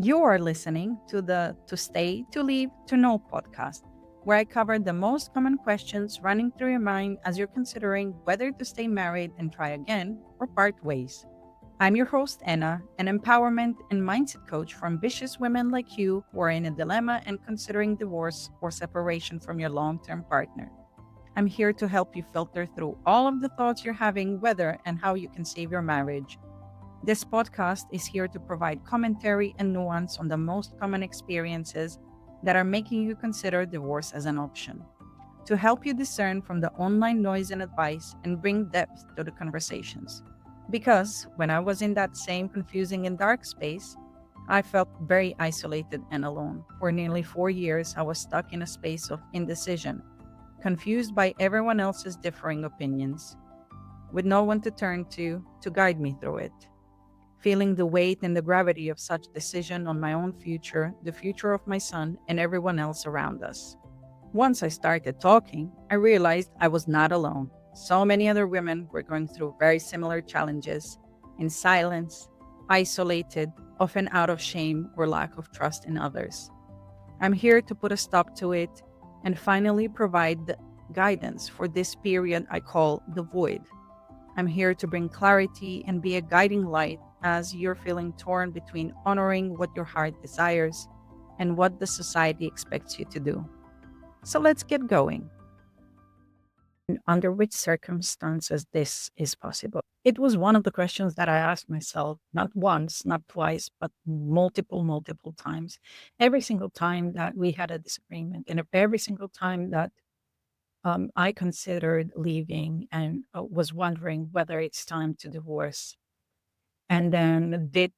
You are listening to the To Stay, To Leave, To Know podcast, where I cover the most common questions running through your mind as you're considering whether to stay married and try again or part ways. I'm your host, Anna, an empowerment and mindset coach for ambitious women like you who are in a dilemma and considering divorce or separation from your long term partner. I'm here to help you filter through all of the thoughts you're having, whether and how you can save your marriage. This podcast is here to provide commentary and nuance on the most common experiences that are making you consider divorce as an option, to help you discern from the online noise and advice and bring depth to the conversations. Because when I was in that same confusing and dark space, I felt very isolated and alone. For nearly 4 years, I was stuck in a space of indecision, confused by everyone else's differing opinions, with no one to turn to guide me through it. Feeling the weight and the gravity of such decision on my own future, the future of my son, and everyone else around us. Once I started talking, I realized I was not alone. So many other women were going through very similar challenges, in silence, isolated, often out of shame or lack of trust in others. I'm here to put a stop to it and finally provide the guidance for this period I call the void. I'm here to bring clarity and be a guiding light as you're feeling torn between honoring what your heart desires and what the society expects you to do. So let's get going. Under which circumstances this is possible? It was one of the questions that I asked myself, not once, not twice, but multiple times. Every single time that we had a disagreement, and every single time that I considered leaving and was wondering whether it's time to divorce, and then did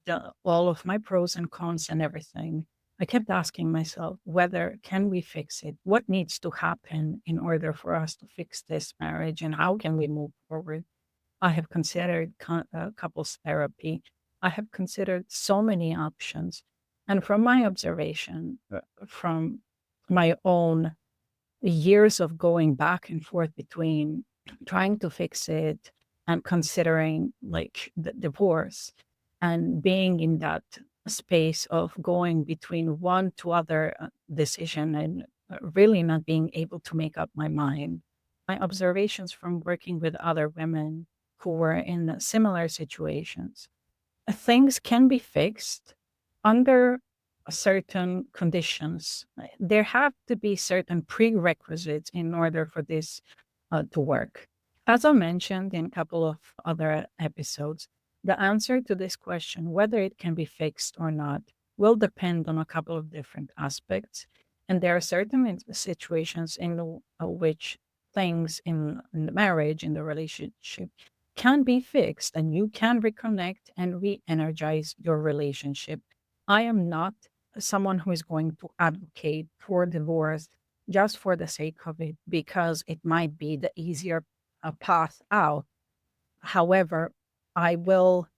all of my pros and cons and everything. I kept asking myself whether can we fix it? What needs to happen in order for us to fix this marriage, and how can we move forward? I have considered couples therapy. I have considered so many options, and from my observation, from my own years of going back and forth between trying to fix it and considering like the divorce and being in that space of going between one to other decision and really not being able to make up my mind. My observations from working with other women who were in similar situations, things can be fixed under certain conditions. There have to be certain prerequisites in order for this to work. As I mentioned in a couple of other episodes, the answer to this question, whether it can be fixed or not, will depend on a couple of different aspects. And there are certain situations in which things in the marriage, in the relationship, can be fixed and you can reconnect and re energize your relationship. I am not someone who is going to advocate for divorce just for the sake of it because it might be the easier path out. However, I will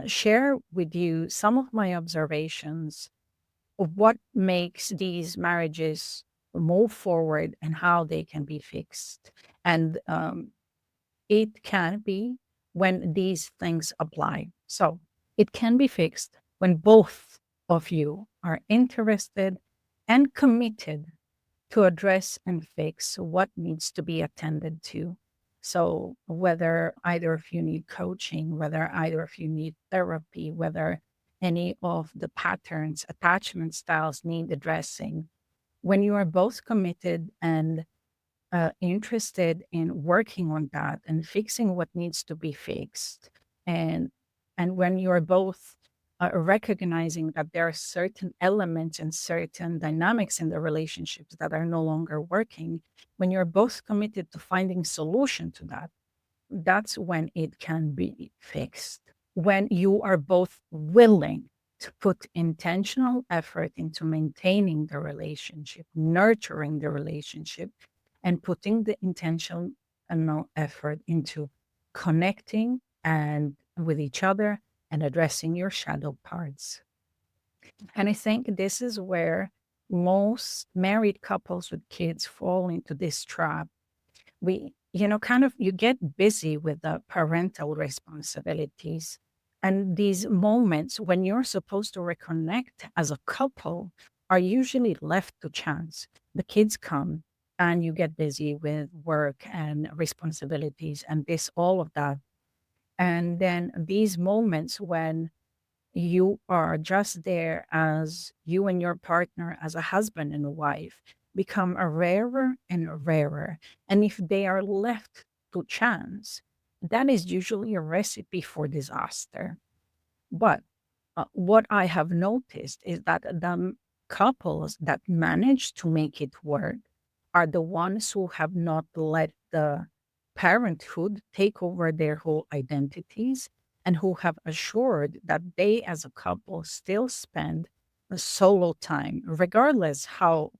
share with you some of my observations of what makes these marriages move forward and how they can be fixed. And it can be when these things apply. So it can be fixed when both of you are interested and committed to address and fix what needs to be attended to. So whether either of you need coaching, whether either of you need therapy, whether any of the patterns, attachment styles need addressing, when you are both committed and interested in working on that and fixing what needs to be fixed, and when you're both recognizing that there are certain elements and certain dynamics in the relationships that are no longer working, when you're both committed to finding solution to that, that's when it can be fixed. When you are both willing to put intentional effort into maintaining the relationship, nurturing the relationship, and putting the intentional effort into connecting and with each other and addressing your shadow parts. And I think this is where most married couples with kids fall into this trap. We, kind of, you get busy with the parental responsibilities And these moments when you're supposed to reconnect as a couple are usually left to chance. The kids come and you get busy with work and responsibilities and this, all of that. And then these moments when you are just there as you and your partner, as a husband and a wife, become a rarer and rarer. And if they are left to chance, that is usually a recipe for disaster. But what I have noticed is that couples that manage to make it work are the ones who have not let the parenthood take over their whole identities and who have assured that they, as a couple, still spend a solo time, regardless how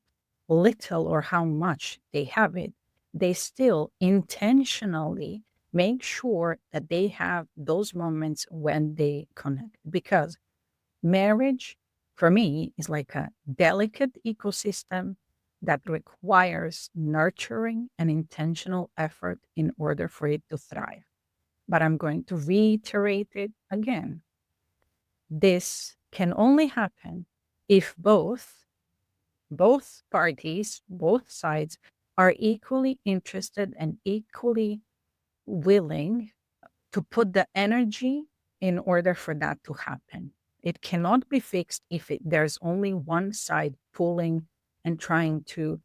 little or how much they have it. They still intentionally make sure that they have those moments when they connect because marriage, for me, is like a delicate ecosystem that requires nurturing and intentional effort in order for it to thrive. But I'm going to reiterate it again. This can only happen if both parties, both sides are equally interested and equally willing to put the energy in order for that to happen. It cannot be fixed if there's only one side pulling and trying to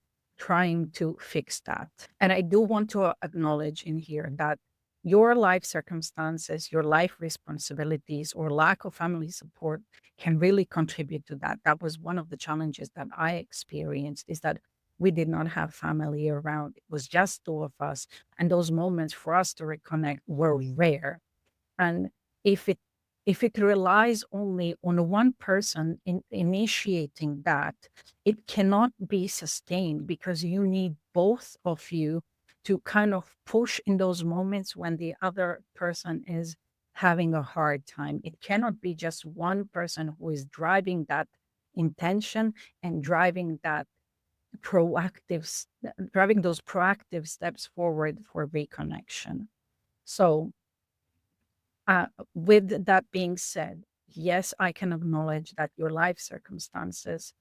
fix that. And I do want to acknowledge in here that your life circumstances, your life responsibilities, or lack of family support can really contribute to that. That was one of the challenges that I experienced is that we did not have family around. It was just two of us. And those moments for us to reconnect were rare. And if it if it relies only on one person in initiating that, it cannot be sustained because you need both of you to kind of push in those moments when the other person is having a hard time. It cannot be just one person who is driving that intention and driving those proactive steps forward for reconnection. So with that being said, yes, I can acknowledge that your life circumstances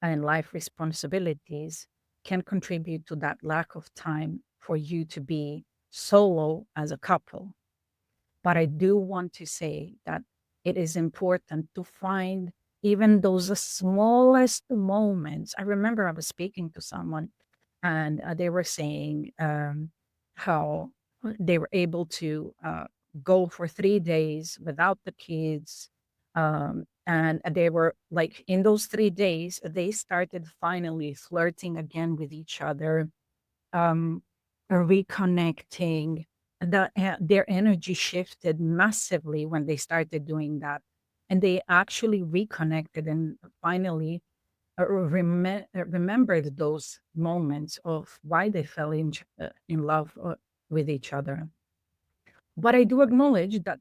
and life responsibilities can contribute to that lack of time for you to be solo as a couple. But I do want to say that it is important to find even those smallest moments. I remember I was speaking to someone and they were saying how they were able to go for 3 days without the kids. And they were like, in those 3 days, they started finally flirting again with each other, um, reconnecting. Their energy shifted massively when they started doing that. And they actually reconnected and finally remembered those moments of why they fell in love with each other. But I do acknowledge that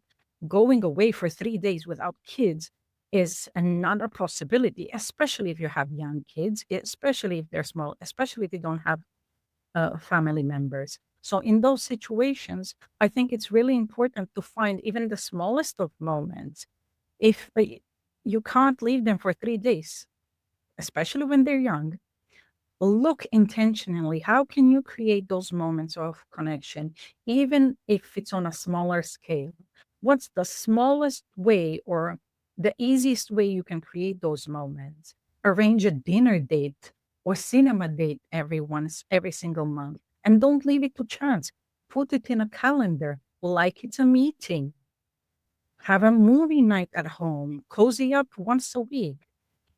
going away for 3 days without kids is another possibility, especially if you have young kids, especially if they're small, especially if they don't have family members. So, in those situations, I think it's really important to find even the smallest of moments. If you can't leave them for 3 days, especially when they're young, look intentionally. How can you create those moments of connection, even if it's on a smaller scale? What's the smallest way or the easiest way you can create those moments? Arrange a dinner date or cinema date every single month. And don't leave it to chance. Put it in a calendar like it's a meeting. Have a movie night at home. Cozy up once a week.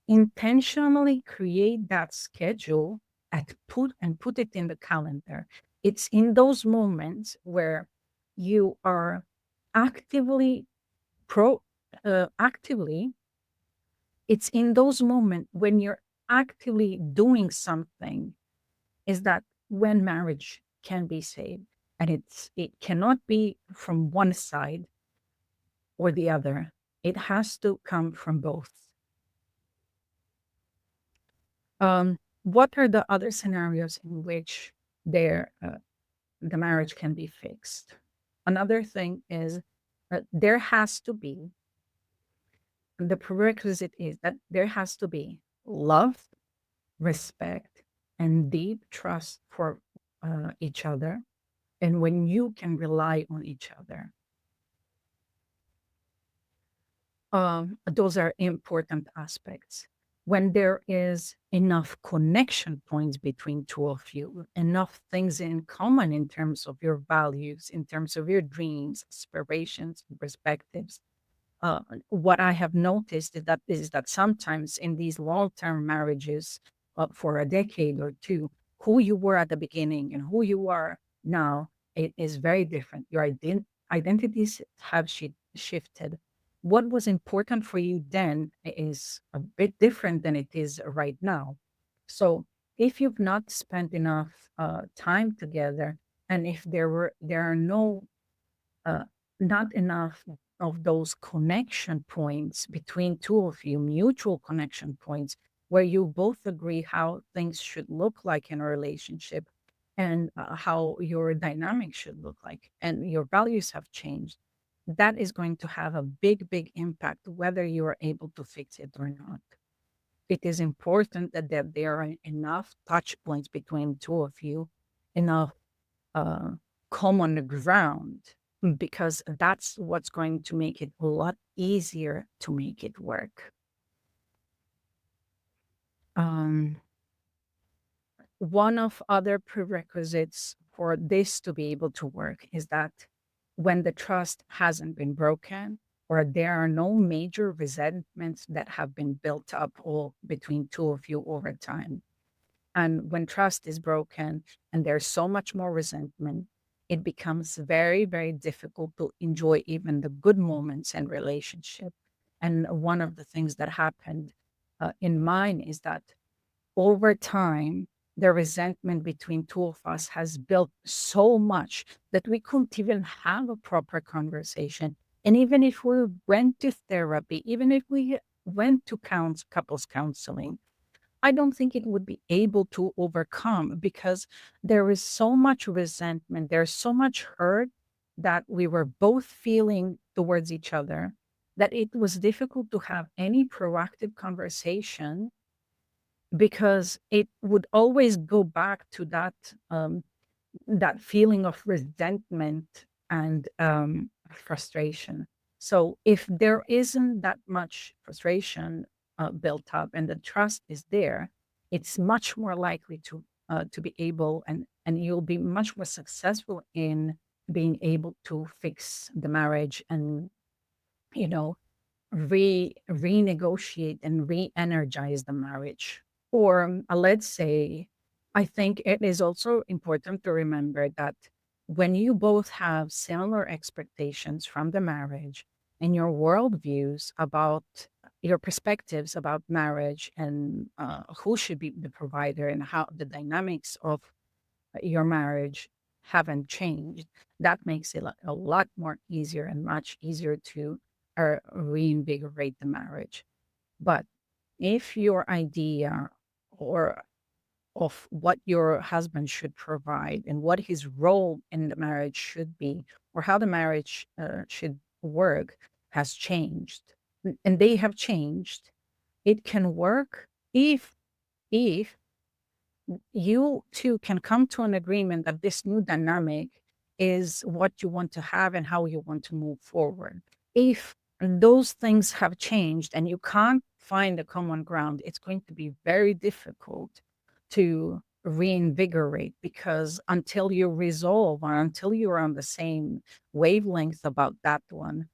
Intentionally create that schedule and put it in the calendar. It's in those moments where you are actively pro actively it's in those moments when you're actively doing something is that when marriage can be saved. And it cannot be from one side or the other. It has to come from both. What are the other scenarios in which there the marriage can be fixed? Another thing is There has to be, the prerequisite is that there has to be love, respect, and deep trust for each other. And when you can rely on each other, those are important aspects. When there is enough connection points between two of you, enough things in common in terms of your values, in terms of your dreams, aspirations, perspectives, what I have noticed is that sometimes in these long-term marriages, for a decade or two, who you were at the beginning and who you are now, it is very different. Your identities have shifted. What was important for you then is a bit different than it is right now. So if you've not spent enough time together, and if there are no uh, not enough of those connection points between two of you, mutual connection points, where you both agree how things should look like in a relationship and how your dynamic should look like, and your values have changed. That is going to have a big, big impact whether you are able to fix it or not. It is important that there are enough touch points between two of you, enough uh, common ground, because that's what's going to make it a lot easier to make it work. Um, One of other prerequisites for this to be able to work is that when the trust hasn't been broken, or there are no major resentments that have been built up all between two of you over time. And when trust is broken and there's so much more resentment, it becomes very, very difficult to enjoy even the good moments in relationship. And one of the things that happened in mine is that over time, the resentment between two of us has built so much that we couldn't even have a proper conversation. And even if we went to therapy, even if we went to couples counseling, I don't think it would be able to overcome, because there is so much resentment, there's so much hurt that we were both feeling towards each other, that it was difficult to have any proactive conversation, because it would always go back to that feeling of resentment and frustration. So if there isn't that much frustration built up and the trust is there, it's much more likely to be able, and you'll be much more successful in being able to fix the marriage, and you know renegotiate and re-energize the marriage. Or let's say, I think it is also important to remember that when you both have similar expectations from the marriage, and your worldviews about your perspectives about marriage, and who should be the provider, and how the dynamics of your marriage haven't changed, that makes it a lot more easier and much easier to reinvigorate the marriage. But if your idea or of what your husband should provide and what his role in the marriage should be, or how the marriage should work, has changed, and they have changed, it can work if you two can come to an agreement that this new dynamic is what you want to have and how you want to move forward. If those things have changed and you can't find a common ground, it's going to be very difficult to reinvigorate, because until you resolve, or until you're on the same wavelength about that one,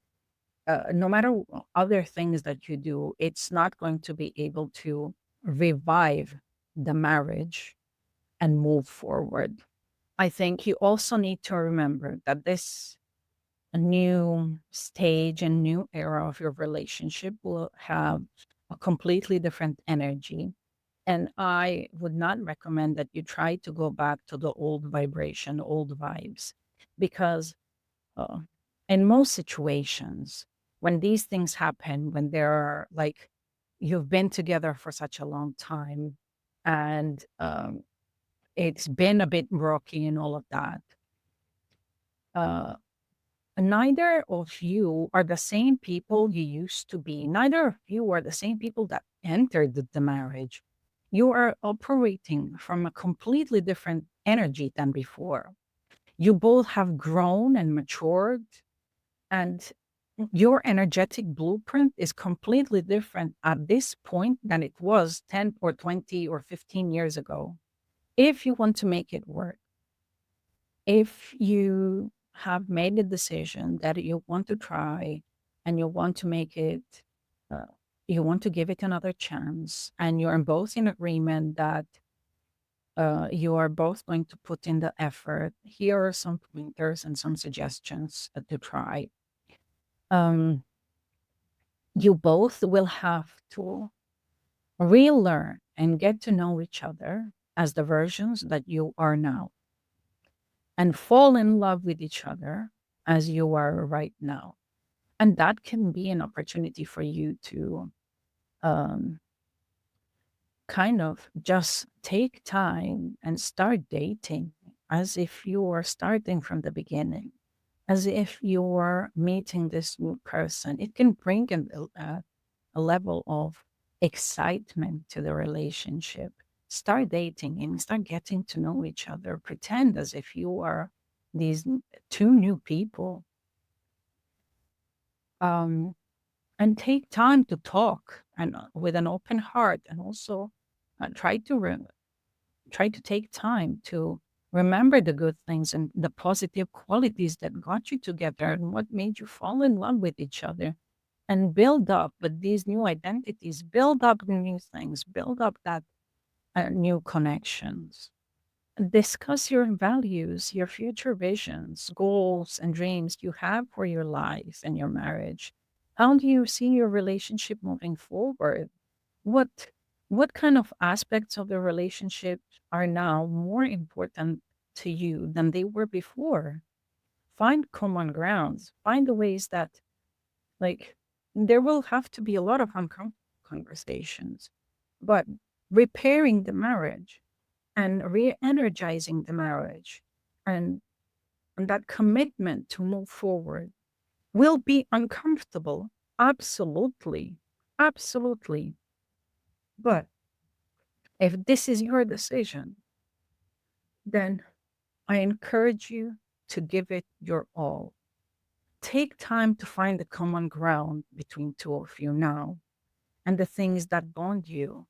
no matter other things that you do, it's not going to be able to revive the marriage and move forward. I think you also need to remember that this new stage and new era of your relationship will have a completely different energy. And I would not recommend that you try to go back to the old vibration, old vibes, because uh, in most situations, when these things happen, when there are like you've been together for such a long time, and it's been a bit rocky and all of that. Uh, neither of you are the same people you used to be. Neither of you are the same people that entered the marriage. You are operating from a completely different energy than before. You both have grown and matured, and your energetic blueprint is completely different at this point than it was 10 or 20 or 15 years ago. If you want to make it work, if you have made the decision that you want to try and you want to make it, uh, you want to give it another chance, and you're both in agreement that you are both going to put in the effort, here are some pointers and some suggestions to try. Um, you both will have to relearn and get to know each other as the versions that you are now and fall in love with each other as you are right now. And that can be an opportunity for you to um, kind of just take time and start dating as if you were starting from the beginning, as if you were meeting this new person. It can bring a level of excitement to the relationship. Start dating and start getting to know each other. Pretend as if you are these two new people. Um, and take time to talk and with an open heart, and also try to try to take time to remember the good things and the positive qualities that got you together and what made you fall in love with each other, and build up with these new identities, build up new things, build up that new connections. Discuss your values, your future visions, goals, and dreams you have for your life and your marriage. How do you see your relationship moving forward? What what kind of aspects of the relationship are now more important to you than they were before? Find common grounds. Find the ways that, like, there will have to be a lot of uncomfortable conversations, but repairing the marriage and re-energizing the marriage, and, and that commitment to move forward will be uncomfortable. Absolutely. Absolutely. But if this is your decision, then I encourage you to give it your all. Take time to find the common ground between two of you now and the things that bond you.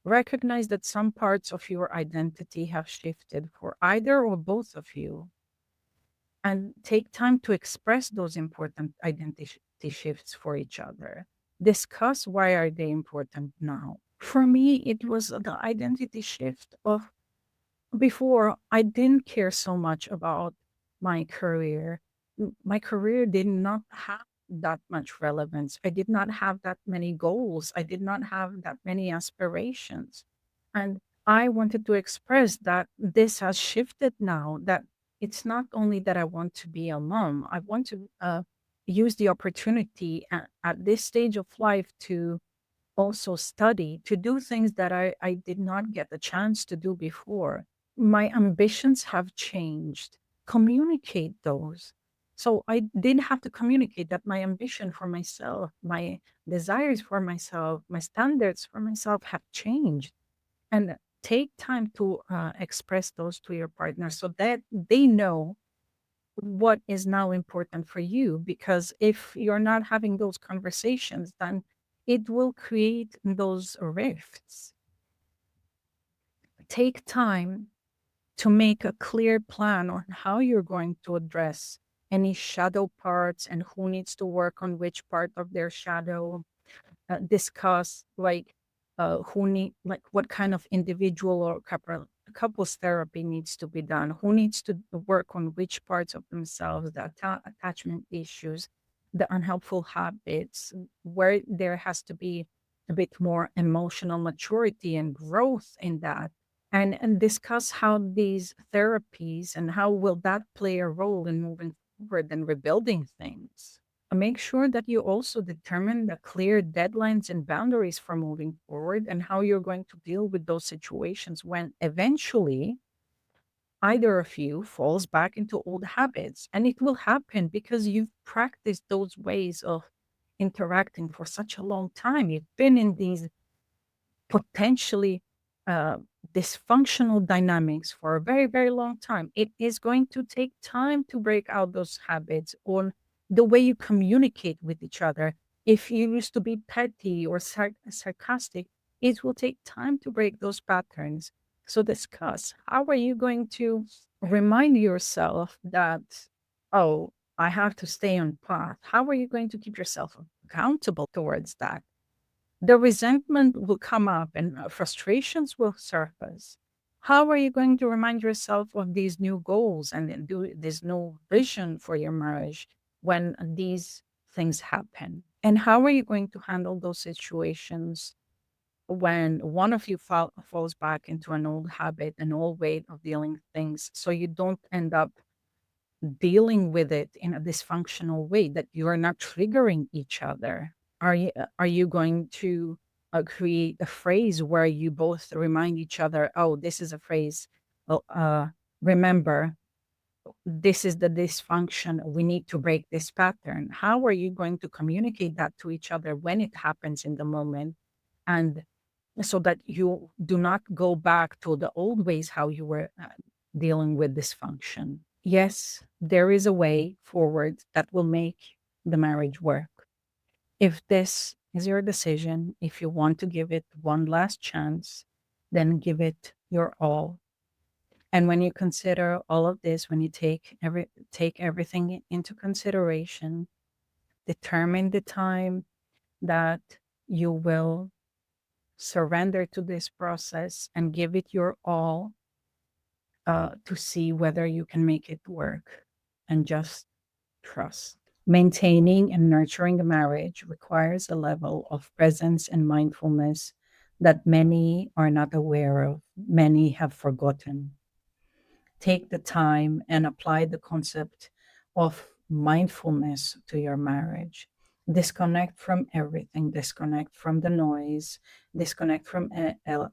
Recognize that some parts of your identity have shifted for either or both of you, and take time to express those important identity shifts for each other. Discuss why are they important now. For me, it was the identity shift of, before, I didn't care so much about my career. My career did not have that much relevance. I did not have that many goals. I did not have that many aspirations. And I wanted to express that this has shifted now, that it's not only that I want to be a mom, I want to use the opportunity at this stage of life to also study, to do things that I did not get the chance to do before. My ambitions have changed. Communicate those. So I did have to communicate that my ambition for myself, my desires for myself, my standards for myself have changed. And take time to express those to your partner so that they know what is now important for you. Because if you're not having those conversations, then it will create those rifts. Take time to make a clear plan on how you're going to address any shadow parts and who needs to work on which part of their shadow. Discuss, like, who need, like, what kind of individual or couples therapy needs to be done, who needs to work on which parts of themselves, the attachment issues, the unhelpful habits, where there has to be a bit more emotional maturity and growth in that, and discuss how these therapies and how will that play a role in moving forward and rebuilding things. Make sure that you also determine the clear deadlines and boundaries for moving forward, and how you're going to deal with those situations when eventually either of you falls back into old habits. And it will happen because you've practiced those ways of interacting for such a long time. You've been in these potentially uh, dysfunctional dynamics for a very, very long time. It is going to take time to break out those habits on the way you communicate with each other. If you used to be petty or sarcastic, it will take time to break those patterns. So, discuss how are you going to remind yourself that, oh, I have to stay on path? How are you going to keep yourself accountable towards that? The resentment will come up and frustrations will surface. How are you going to remind yourself of these new goals and then do this new vision for your marriage when these things happen? And how are you going to handle those situations when one of you falls back into an old habit, an old way of dealing with things, so you don't end up dealing with it in a dysfunctional way that you are not triggering each other? Are you going to create a phrase where you both remind each other, oh, this is a phrase, well, remember, this is the dysfunction, we need to break this pattern? How are you going to communicate that to each other when it happens in the moment, and so that you do not go back to the old ways how you were dealing with dysfunction? Yes, there is a way forward that will make the marriage work. If this is your decision, if you want to give it one last chance, then give it your all. And when you consider all of this, when you take everything into consideration, determine the time that you will surrender to this process and give it your all, to see whether you can make it work, and just trust. Maintaining and nurturing a marriage requires a level of presence and mindfulness that many are not aware of, many have forgotten. Take the time and apply the concept of mindfulness to your marriage. Disconnect from everything, disconnect from the noise, disconnect from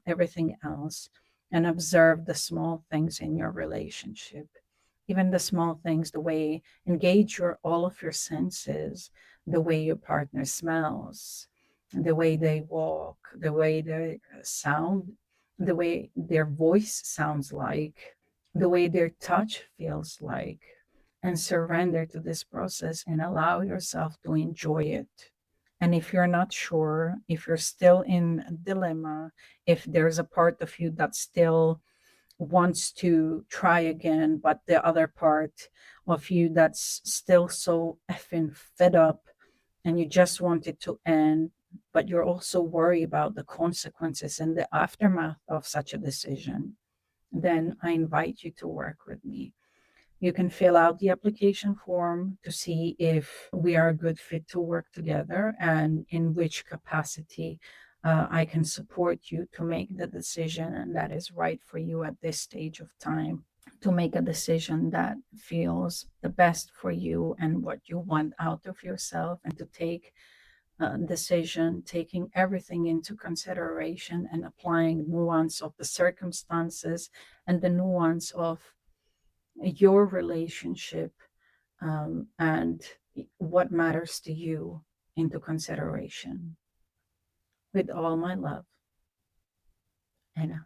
everything else, and observe the small things in your relationship. Even the small things, the way engage all of your senses, the way your partner smells, the way they walk, the way they sound, the way their voice sounds like, the way their touch feels like, and surrender to this process and allow yourself to enjoy it. And if you're not sure, if you're still in a dilemma, if there's a part of you that still wants to try again, but the other part of you that's still so effing fed up and you just want it to end, but you're also worried about the consequences and the aftermath of such a decision, then I invite you to work with me. You can fill out the application form to see if we are a good fit to work together and in which capacity I can support you to make the decision and that is right for you at this stage of time, to make a decision that feels the best for you and what you want out of yourself, and to take decision, taking everything into consideration and applying nuance of the circumstances and the nuance of your relationship, and what matters to you into consideration. With all my love, Anna.